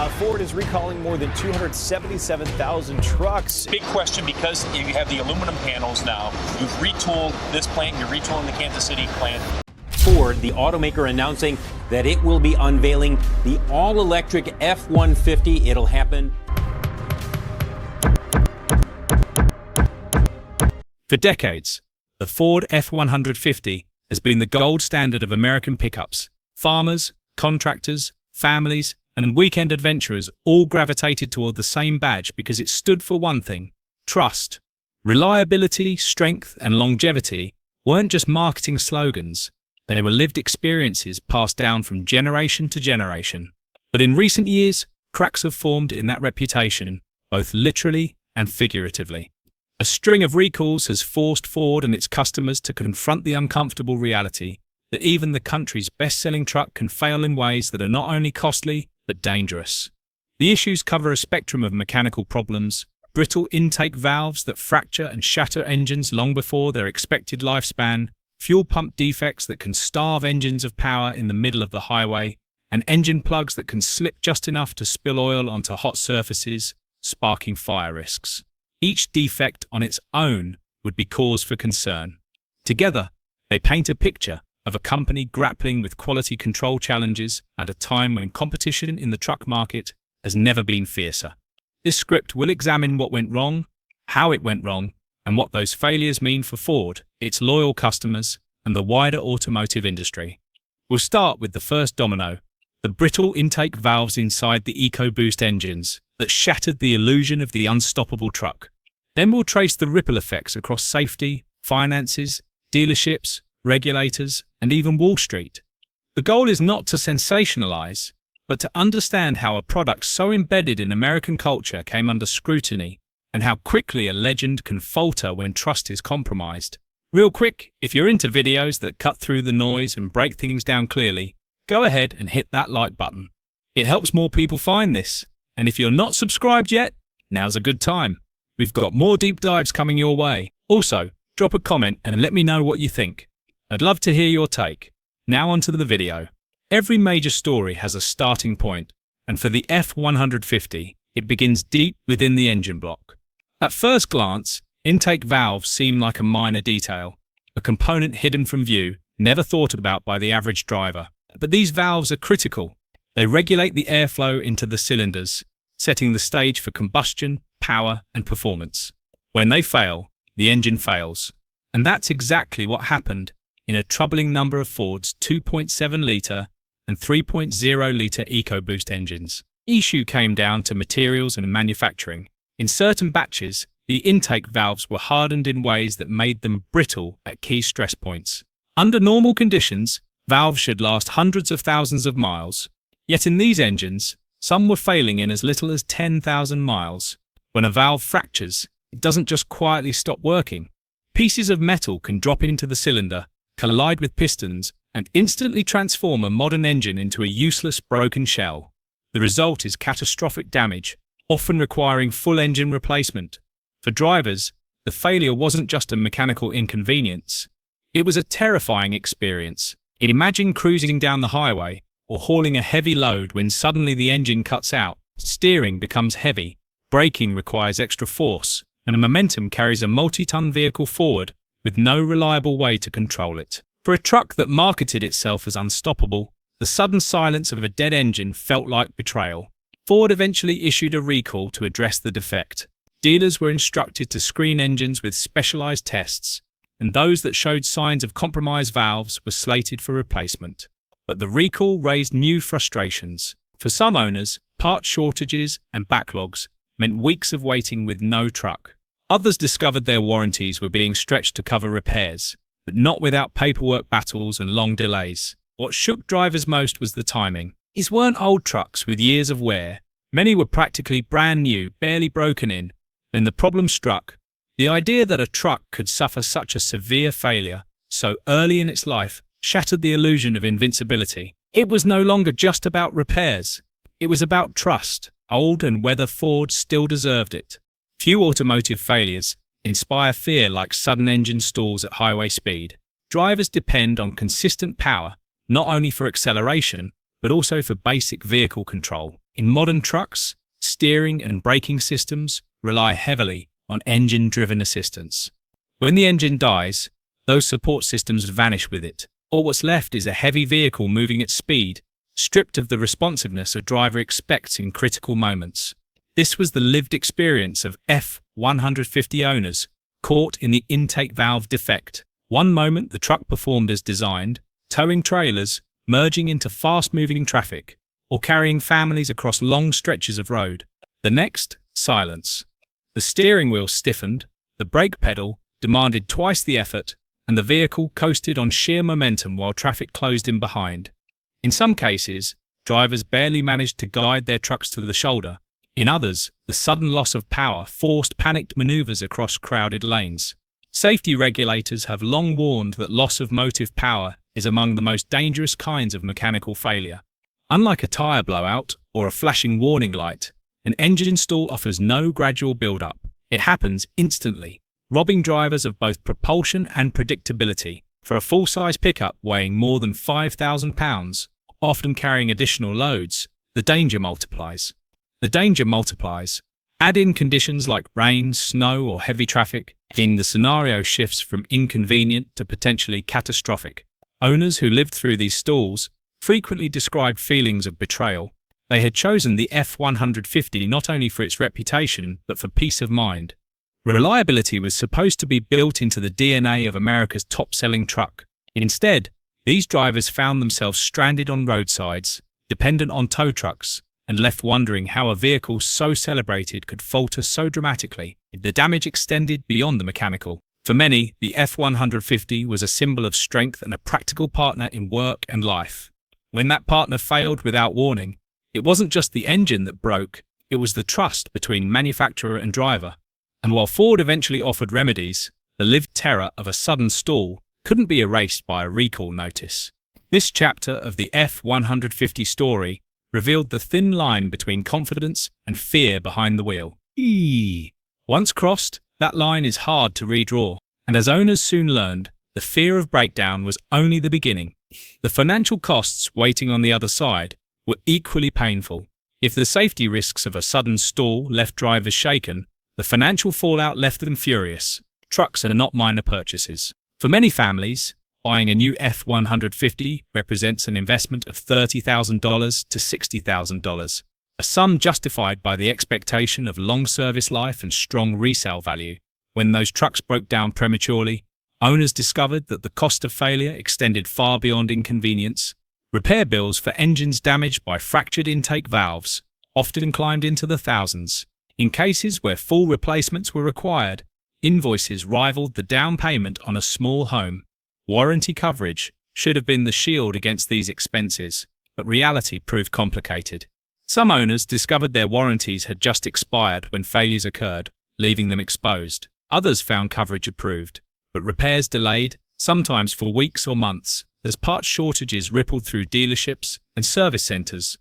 Ford is recalling more than 277,000 trucks. Big question because you have the aluminum panels now. You've retooled this plant, you're retooling the Kansas City plant. Ford, the automaker, announcing that it will be unveiling the all-electric F-150. It'll happen. For decades, the Ford F-150 has been the gold standard of American pickups. Farmers, contractors, families, and weekend adventurers all gravitated toward the same badge because it stood for one thing: trust. Reliability, strength, and longevity weren't just marketing slogans. They were lived experiences passed down from generation to generation. But in recent years, cracks have formed in that reputation, both literally and figuratively. A string of recalls has forced Ford and its customers to confront the uncomfortable reality that even the country's best-selling truck can fail in ways that are not only costly, but dangerous. The issues cover a spectrum of mechanical problems: brittle intake valves that fracture and shatter engines long before their expected lifespan, fuel pump defects that can starve engines of power in the middle of the highway, and engine plugs that can slip just enough to spill oil onto hot surfaces, sparking fire risks. Each defect on its own would be cause for concern. Together, they paint a picture of a company grappling with quality control challenges at a time when competition in the truck market has never been fiercer. This script will examine what went wrong, how it went wrong, and what those failures mean for Ford, its loyal customers, and the wider automotive industry. We'll start with the first domino: the brittle intake valves inside the EcoBoost engines that shattered the illusion of the unstoppable truck. Then we'll trace the ripple effects across safety, finances, dealerships, regulators, and even Wall Street. The goal is not to sensationalize, but to understand how a product so embedded in American culture came under scrutiny, and how quickly a legend can falter when trust is compromised. Real quick, if you're into videos that cut through the noise and break things down clearly, go ahead and hit that like button. It helps more people find this, and if you're not subscribed yet, now's a good time. We've got more deep dives coming your way. Also, drop a comment and let me know what you think. I'd love to hear your take. Now onto the video. Every major story has a starting point, and for the F-150, it begins deep within the engine block. At first glance, intake valves seem like a minor detail, a component hidden from view, never thought about by the average driver. But these valves are critical. They regulate the airflow into the cylinders, setting the stage for combustion, power, and performance. When they fail, the engine fails. And that's exactly what happened in a troubling number of Ford's 2.7-litre and 3.0-litre EcoBoost engines. The issue came down to materials and manufacturing. In certain batches, the intake valves were hardened in ways that made them brittle at key stress points. Under normal conditions, valves should last hundreds of thousands of miles. Yet in these engines, some were failing in as little as 10,000 miles. When a valve fractures, it doesn't just quietly stop working. Pieces of metal can drop into the cylinder, collide with pistons, and instantly transform a modern engine into a useless broken shell. The result is catastrophic damage, often requiring full engine replacement. For drivers, the failure wasn't just a mechanical inconvenience. It was a terrifying experience. Imagine cruising down the highway or hauling a heavy load when suddenly the engine cuts out, steering becomes heavy, braking requires extra force, and momentum carries a multi-ton vehicle forward with no reliable way to control it. For a truck that marketed itself as unstoppable, the sudden silence of a dead engine felt like betrayal. Ford eventually issued a recall to address the defect. Dealers were instructed to screen engines with specialized tests, and those that showed signs of compromised valves were slated for replacement. But the recall raised new frustrations. For some owners, part shortages and backlogs meant weeks of waiting with no truck. Others discovered their warranties were being stretched to cover repairs, but not without paperwork battles and long delays. What shook drivers most was the timing. These weren't old trucks with years of wear. Many were practically brand new, barely broken in. When the problem struck, the idea that a truck could suffer such a severe failure so early in its life shattered the illusion of invincibility. It was no longer just about repairs. It was about trust, old and whether Ford still deserved it. Few automotive failures inspire fear like sudden engine stalls at highway speed. Drivers depend on consistent power, not only for acceleration, but also for basic vehicle control. In modern trucks, steering and braking systems rely heavily on engine-driven assistance. When the engine dies, those support systems vanish with it. All what's left is a heavy vehicle moving at speed, stripped of the responsiveness a driver expects in critical moments. This was the lived experience of F-150 owners caught in the intake valve defect. One moment the truck performed as designed, towing trailers, merging into fast-moving traffic, or carrying families across long stretches of road. The next, silence. The steering wheel stiffened, the brake pedal demanded twice the effort, and the vehicle coasted on sheer momentum while traffic closed in behind. In some cases, drivers barely managed to guide their trucks to the shoulder. In others, the sudden loss of power forced panicked maneuvers across crowded lanes. Safety regulators have long warned that loss of motive power is among the most dangerous kinds of mechanical failure. Unlike a tire blowout or a flashing warning light, an engine stall offers no gradual build-up. It happens instantly, robbing drivers of both propulsion and predictability. For a full-size pickup weighing more than 5,000 pounds, often carrying additional loads, the danger multiplies. Add in conditions like rain, snow, or heavy traffic, and the scenario shifts from inconvenient to potentially catastrophic. Owners who lived through these stalls frequently described feelings of betrayal. They had chosen the F-150 not only for its reputation, but for peace of mind. Reliability was supposed to be built into the DNA of America's top-selling truck. Instead, these drivers found themselves stranded on roadsides, dependent on tow trucks, and left wondering how a vehicle so celebrated could falter so dramatically. The damage extended beyond the mechanical. For many, the F-150 was a symbol of strength and a practical partner in work and life. When that partner failed without warning, it wasn't just the engine that broke, it was the trust between manufacturer and driver. And while Ford eventually offered remedies, the lived terror of a sudden stall couldn't be erased by a recall notice. This chapter of the F-150 story revealed the thin line between confidence and fear behind the wheel. Once crossed, that line is hard to redraw, and as owners soon learned, the fear of breakdown was only the beginning. The financial costs waiting on the other side were equally painful. If the safety risks of a sudden stall left drivers shaken, the financial fallout left them furious. Trucks are not minor purchases. For many families, buying a new F-150 represents an investment of $30,000 to $60,000, a sum justified by the expectation of long service life and strong resale value. When those trucks broke down prematurely, owners discovered that the cost of failure extended far beyond inconvenience. Repair bills for engines damaged by fractured intake valves often climbed into the thousands. In cases where full replacements were required, invoices rivaled the down payment on a small home. Warranty coverage should have been the shield against these expenses, but reality proved complicated. Some owners discovered their warranties had just expired when failures occurred, leaving them exposed. Others found coverage approved, but repairs delayed, sometimes for weeks or months, as parts shortages rippled through dealerships and service centers.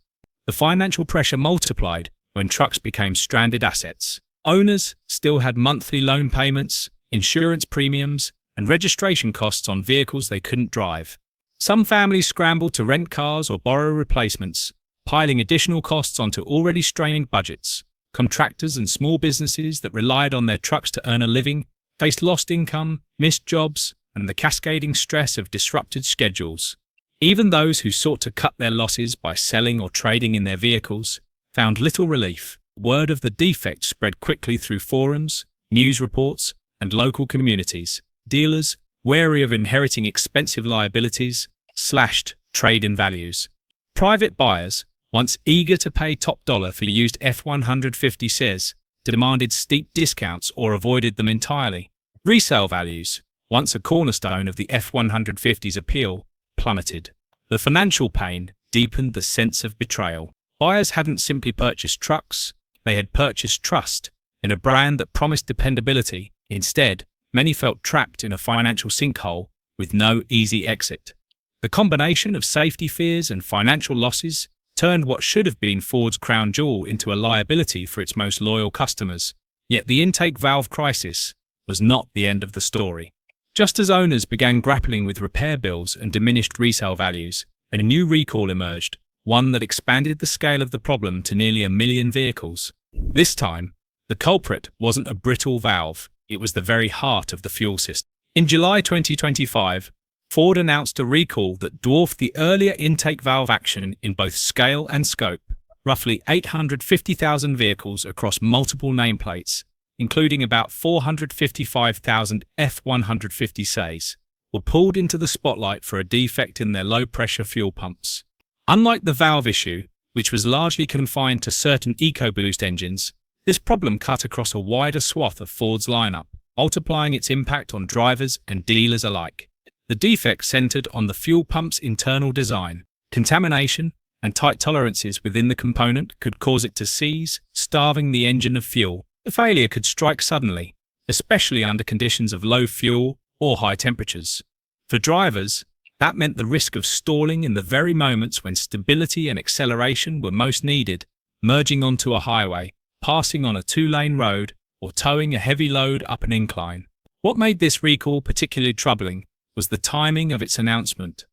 The financial pressure multiplied when trucks became stranded assets. Owners still had monthly loan payments, insurance premiums, and registration costs on vehicles they couldn't drive. Some families scrambled to rent cars or borrow replacements, piling additional costs onto already strained budgets. Contractors and small businesses that relied on their trucks to earn a living faced lost income, missed jobs, and the cascading stress of disrupted schedules. Even those who sought to cut their losses by selling or trading in their vehicles found little relief. Word of the defect spread quickly through forums, news reports, and local communities. Dealers, wary of inheriting expensive liabilities, slashed trade-in values. Private buyers, once eager to pay top dollar for used F-150s, demanded steep discounts or avoided them entirely. Resale values, once a cornerstone of the F-150's appeal, plummeted. The financial pain deepened the sense of betrayal. Buyers hadn't simply purchased trucks, they had purchased trust in a brand that promised dependability. Instead, many felt trapped in a financial sinkhole with no easy exit. The combination of safety fears and financial losses turned what should have been Ford's crown jewel into a liability for its most loyal customers. Yet the intake valve crisis was not the end of the story. Just as owners began grappling with repair bills and diminished resale values, a new recall emerged, one that expanded the scale of the problem to nearly 1 million vehicles. This time, the culprit wasn't a brittle valve, it was the very heart of the fuel system. In July 2025, Ford announced a recall that dwarfed the earlier intake valve action in both scale and scope. Roughly 850,000 vehicles across multiple nameplates, including about 455,000 F-150 says, were pulled into the spotlight for a defect in their low-pressure fuel pumps. Unlike the valve issue, which was largely confined to certain EcoBoost engines, this problem cut across a wider swath of Ford's lineup, multiplying its impact on drivers and dealers alike. The defect centered on the fuel pump's internal design. Contamination and tight tolerances within the component could cause it to seize, starving the engine of fuel. The failure could strike suddenly, especially under conditions of low fuel or high temperatures. For drivers, that meant the risk of stalling in the very moments when stability and acceleration were most needed, merging onto a highway, passing on a two-lane road, or towing a heavy load up an incline. What made this recall particularly troubling was the timing of its announcement.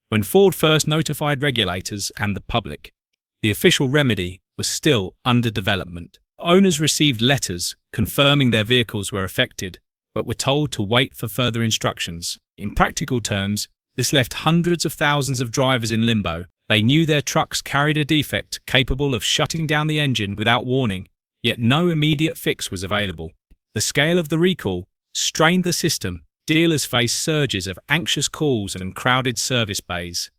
When Ford first notified regulators and the public, the official remedy was still under development. Owners received letters confirming their vehicles were affected, but were told to wait for further instructions. In practical terms, this left hundreds of thousands of drivers in limbo. They knew their trucks carried a defect capable of shutting down the engine without warning, yet no immediate fix was available. The scale of the recall strained the system. Dealers faced surges of anxious calls and crowded service bays.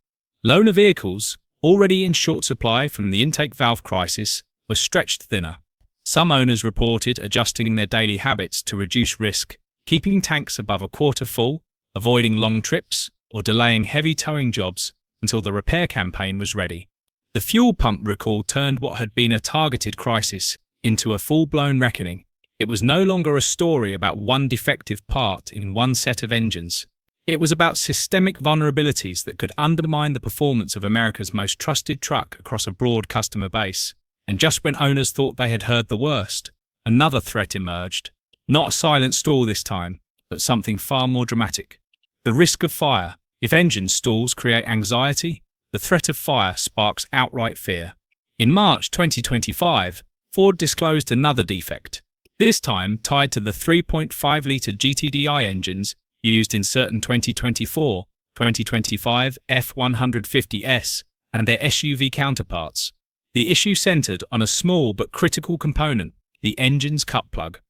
Loaner vehicles, already in short supply from the intake valve crisis, were stretched thinner. Some owners reported adjusting their daily habits to reduce risk, keeping tanks above a quarter full, avoiding long trips, or delaying heavy towing jobs until the repair campaign was ready. The fuel pump recall turned what had been a targeted crisis into a full-blown reckoning. It was no longer a story about one defective part in one set of engines. It was about systemic vulnerabilities that could undermine the performance of America's most trusted truck across a broad customer base. And just when owners thought they had heard the worst, another threat emerged. Not a silent stall this time, but something far more dramatic. The risk of fire. If engine stalls create anxiety, the threat of fire sparks outright fear. In March 2025, Ford disclosed another defect. This time tied to the 3.5-litre GTDI engines used in certain 2024, 2025 F-150S and their SUV counterparts. The issue centered on a small but critical component, the engine's cut plug.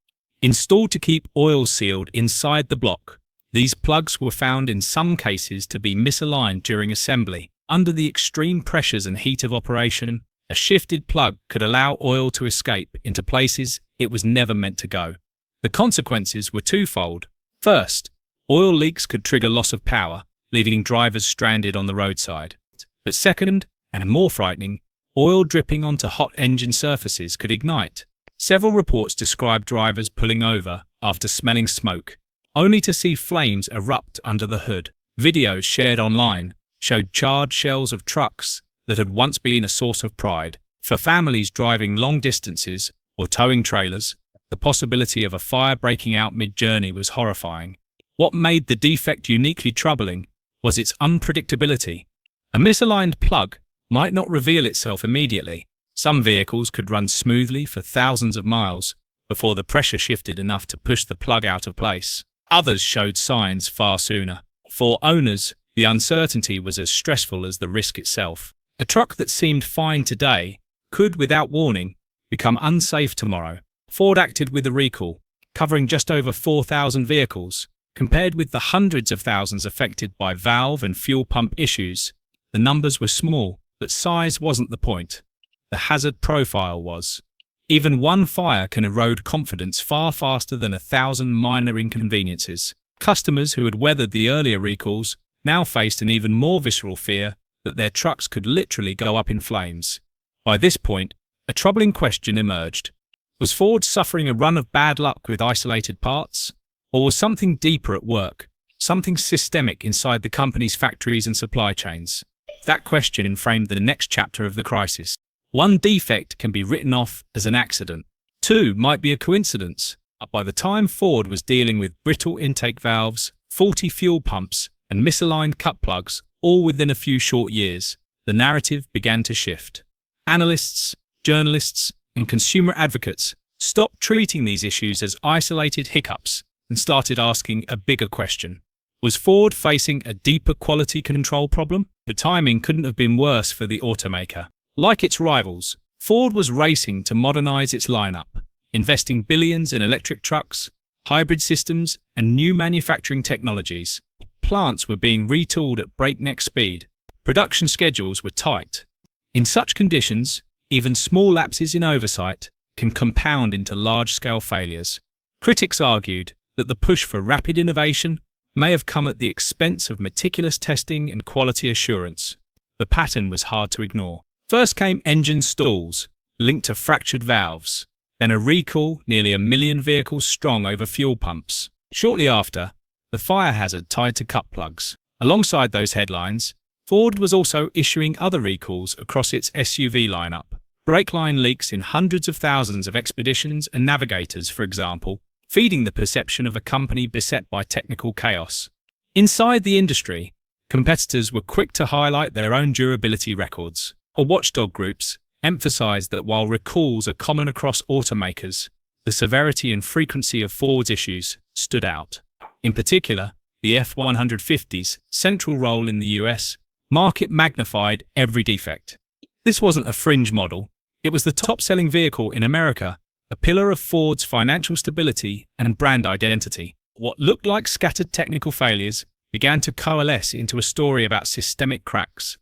Installed to keep oil sealed inside the block, these plugs were found in some cases to be misaligned during assembly. Under the extreme pressures and heat of operation, a shifted plug could allow oil to escape into places it was never meant to go. The consequences were twofold. First, oil leaks could trigger loss of power, leaving drivers stranded on the roadside. But second, and more frightening, oil dripping onto hot engine surfaces could ignite. Several reports described drivers pulling over after smelling smoke, only to see flames erupt under the hood. Videos shared online showed charred shells of trucks that had once been a source of pride. For families driving long distances or towing trailers, the possibility of a fire breaking out mid-journey was horrifying. What made the defect uniquely troubling was its unpredictability. A misaligned plug might not reveal itself immediately. Some vehicles could run smoothly for thousands of miles before the pressure shifted enough to push the plug out of place. Others showed signs far sooner. For owners, the uncertainty was as stressful as the risk itself. A truck that seemed fine today could, without warning, become unsafe tomorrow. Ford acted with a recall, covering just over 4,000 vehicles. Compared with the hundreds of thousands affected by valve and fuel pump issues, the numbers were small, but size wasn't the point. The hazard profile was. Even one fire can erode confidence far faster than 1,000 minor inconveniences. Customers who had weathered the earlier recalls now faced an even more visceral fear that their trucks could literally go up in flames. By this point, a troubling question emerged. Was Ford suffering a run of bad luck with isolated parts? Or was something deeper at work, something systemic inside the company's factories and supply chains? That question framed the next chapter of the crisis. One defect can be written off as an accident. Two might be a coincidence. By the time Ford was dealing with brittle intake valves, faulty fuel pumps, and misaligned cut plugs, all within a few short years, the narrative began to shift. Analysts, journalists, and consumer advocates stopped treating these issues as isolated hiccups and started asking a bigger question. Was Ford facing a deeper quality control problem? The timing couldn't have been worse for the automaker. Like its rivals, Ford was racing to modernize its lineup, investing billions in electric trucks, hybrid systems, and new manufacturing technologies. Plants were being retooled at breakneck speed. Production schedules were tight. In such conditions, even small lapses in oversight can compound into large-scale failures. Critics argued that the push for rapid innovation may have come at the expense of meticulous testing and quality assurance. The pattern was hard to ignore. First came engine stalls, linked to fractured valves, then a recall nearly 1 million vehicles strong over fuel pumps. Shortly after, the fire hazard tied to cut plugs. Alongside those headlines, Ford was also issuing other recalls across its SUV lineup. Brake line leaks in hundreds of thousands of Expeditions and Navigators, for example, feeding the perception of a company beset by technical chaos. Inside the industry, competitors were quick to highlight their own durability records. Or watchdog groups emphasized that while recalls are common across automakers, the severity and frequency of Ford's issues stood out. In particular, the F-150's central role in the US market magnified every defect. This wasn't a fringe model. It was the top-selling vehicle in America, a pillar of Ford's financial stability and brand identity. What looked like scattered technical failures began to coalesce into a story about systemic cracks.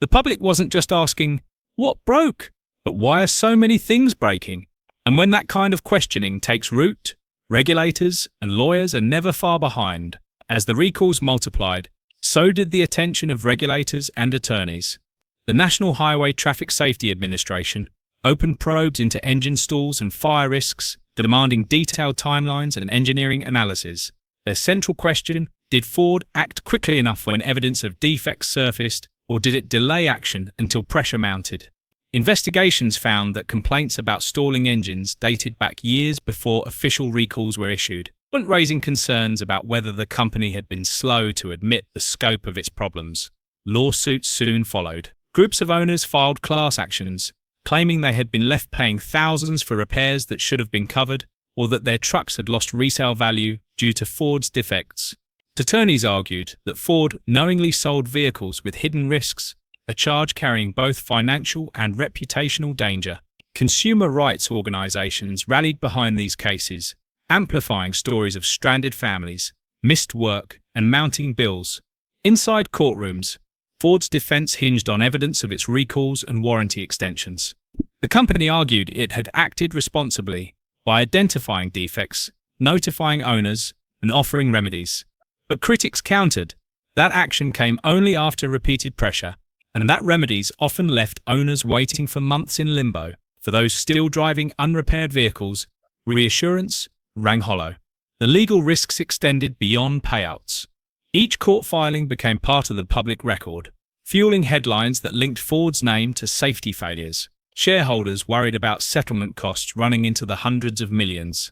The public wasn't just asking, what broke? But why are so many things breaking? And when that kind of questioning takes root, regulators and lawyers are never far behind. As the recalls multiplied, so did the attention of regulators and attorneys. The National Highway Traffic Safety Administration opened probes into engine stalls and fire risks, demanding detailed timelines and engineering analysis. Their central question, did Ford act quickly enough when evidence of defects surfaced, or did it delay action until pressure mounted? Investigations found that complaints about stalling engines dated back years before official recalls were issued, raising concerns about whether the company had been slow to admit the scope of its problems. Lawsuits soon followed. Groups of owners filed class actions, claiming they had been left paying thousands for repairs that should have been covered, or that their trucks had lost resale value due to Ford's defects. Attorneys argued that Ford knowingly sold vehicles with hidden risks, a charge carrying both financial and reputational danger. Consumer rights organizations rallied behind these cases, amplifying stories of stranded families, missed work, and mounting bills. Inside courtrooms, Ford's defense hinged on evidence of its recalls and warranty extensions. The company argued it had acted responsibly by identifying defects, notifying owners, and offering remedies. But critics countered that action came only after repeated pressure, and that remedies often left owners waiting for months in limbo. For those still driving unrepaired vehicles, reassurance rang hollow. The legal risks extended beyond payouts. Each court filing became part of the public record, fueling headlines that linked Ford's name to safety failures. Shareholders worried about settlement costs running into the hundreds of millions.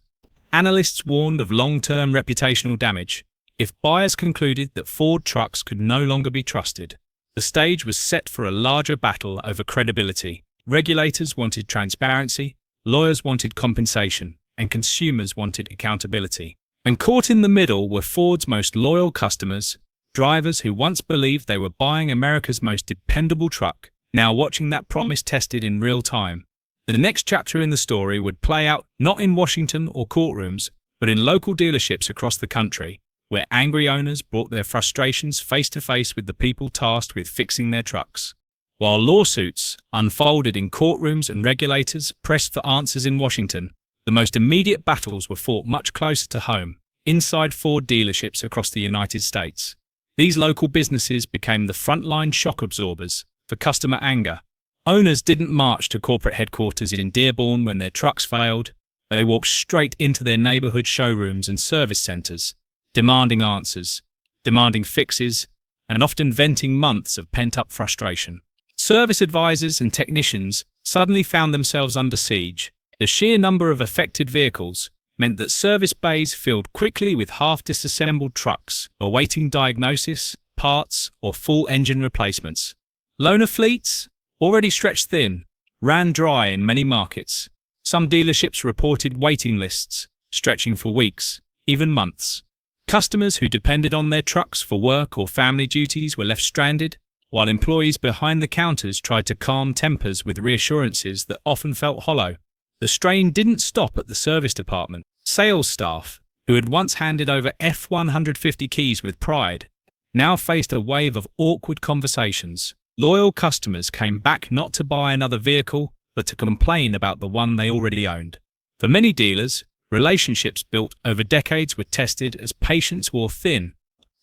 Analysts warned of long-term reputational damage if buyers concluded that Ford trucks could no longer be trusted. The stage was set for a larger battle over credibility. Regulators wanted transparency, lawyers wanted compensation, and consumers wanted accountability. And caught in the middle were Ford's most loyal customers, drivers who once believed they were buying America's most dependable truck, now watching that promise tested in real time. The next chapter in the story would play out not in Washington or courtrooms, but in local dealerships across the country, where angry owners brought their frustrations face to face with the people tasked with fixing their trucks. While lawsuits unfolded in courtrooms and regulators pressed for answers in Washington, the most immediate battles were fought much closer to home, inside Ford dealerships across the United States. These local businesses became the frontline shock absorbers for customer anger. Owners didn't march to corporate headquarters in Dearborn when their trucks failed. They walked straight into their neighborhood showrooms and service centers, demanding answers, demanding fixes, and often venting months of pent-up frustration. Service advisors and technicians suddenly found themselves under siege. The sheer number of affected vehicles meant that service bays filled quickly with half-disassembled trucks awaiting diagnosis, parts, or full engine replacements. Loaner fleets, already stretched thin, ran dry in many markets. Some dealerships reported waiting lists, stretching for weeks, even months. Customers who depended on their trucks for work or family duties were left stranded, while employees behind the counters tried to calm tempers with reassurances that often felt hollow. The strain didn't stop at the service department. Sales staff, who had once handed over F-150 keys with pride, now faced a wave of awkward conversations. Loyal customers came back not to buy another vehicle, but to complain about the one they already owned. For many dealers, relationships built over decades were tested as patience wore thin.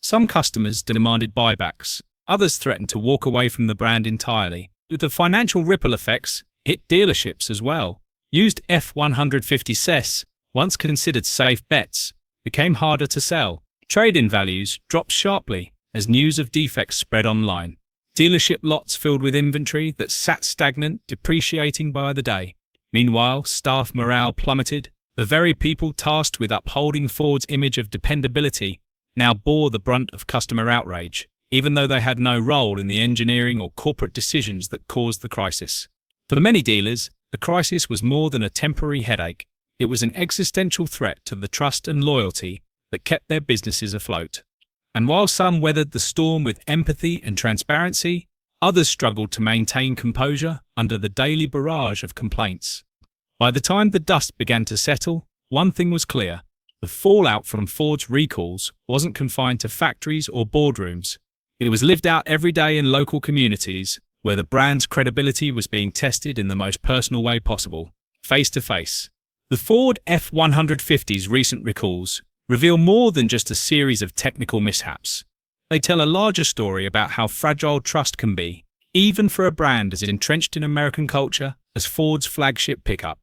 Some customers demanded buybacks. Others threatened to walk away from the brand entirely. The financial ripple effects hit dealerships as well. Used F-150 CES, once considered safe bets, became harder to sell. Trade-in values dropped sharply as news of defects spread online. Dealership lots filled with inventory that sat stagnant, depreciating by the day. Meanwhile, staff morale plummeted. The very people tasked with upholding Ford's image of dependability now bore the brunt of customer outrage, even though they had no role in the engineering or corporate decisions that caused the crisis. For many dealers, the crisis was more than a temporary headache. It was an existential threat to the trust and loyalty that kept their businesses afloat. And while some weathered the storm with empathy and transparency, others struggled to maintain composure under the daily barrage of complaints. By the time the dust began to settle, one thing was clear. The fallout from Ford's recalls wasn't confined to factories or boardrooms. It was lived out every day in local communities, where the brand's credibility was being tested in the most personal way possible, face to face. The Ford F-150's recent recalls reveal more than just a series of technical mishaps. They tell a larger story about how fragile trust can be, even for a brand as entrenched in American culture as Ford's flagship pickup.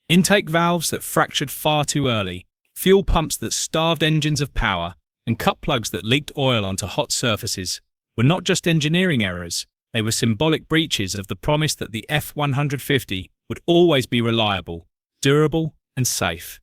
Intake valves that fractured far too early, fuel pumps that starved engines of power, and cut plugs that leaked oil onto hot surfaces were not just engineering errors, they were symbolic breaches of the promise that the F-150 would always be reliable, durable, and safe.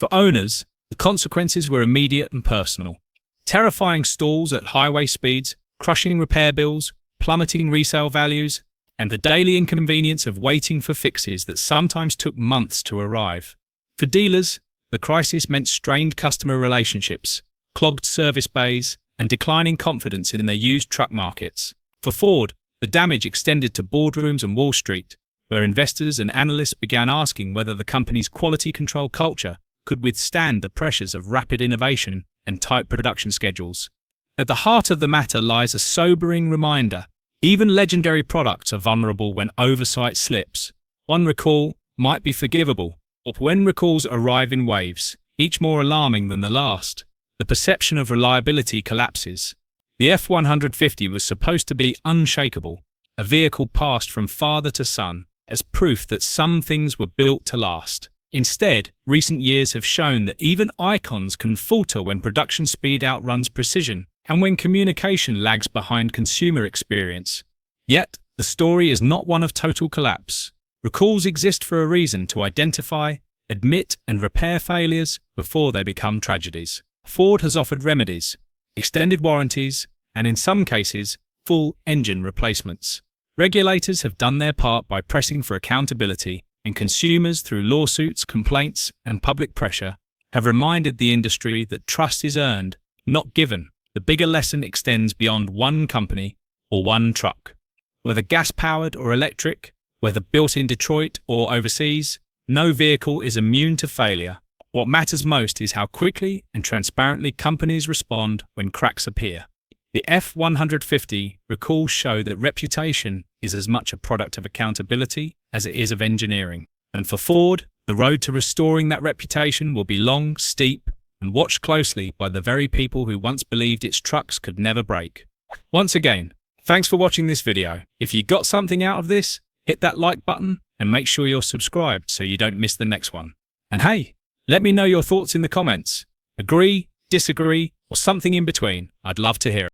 For owners, the consequences were immediate and personal. Terrifying stalls at highway speeds, crushing repair bills, plummeting resale values, and the daily inconvenience of waiting for fixes that sometimes took months to arrive. For dealers, the crisis meant strained customer relationships, clogged service bays, and declining confidence in their used truck markets. For Ford, the damage extended to boardrooms and Wall Street, where investors and analysts began asking whether the company's quality control culture could withstand the pressures of rapid innovation and tight production schedules. At the heart of the matter lies a sobering reminder. Even legendary products are vulnerable when oversight slips. One recall might be forgivable, but when recalls arrive in waves, each more alarming than the last, the perception of reliability collapses. The F-150 was supposed to be unshakable, a vehicle passed from father to son, as proof that some things were built to last. Instead, recent years have shown that even icons can falter when production speed outruns precision, and when communication lags behind consumer experience. Yet, the story is not one of total collapse. Recalls exist for a reason: to identify, admit, and repair failures before they become tragedies. Ford has offered remedies, extended warranties, and in some cases, full engine replacements. Regulators have done their part by pressing for accountability, and consumers, through lawsuits, complaints, and public pressure, have reminded the industry that trust is earned, not given. The bigger lesson extends beyond one company or one truck. Whether gas-powered or electric, whether built in Detroit or overseas, no vehicle is immune to failure. What matters most is how quickly and transparently companies respond when cracks appear. The F-150 recalls show that reputation is as much a product of accountability as it is of engineering. And for Ford, the road to restoring that reputation will be long, steep, and watched closely by the very people who once believed its trucks could never break. Once again, thanks for watching this video. If you got something out of this, hit that like button and make sure you're subscribed so you don't miss the next one. And hey, let me know your thoughts in the comments. Agree, disagree, or something in between. I'd love to hear it.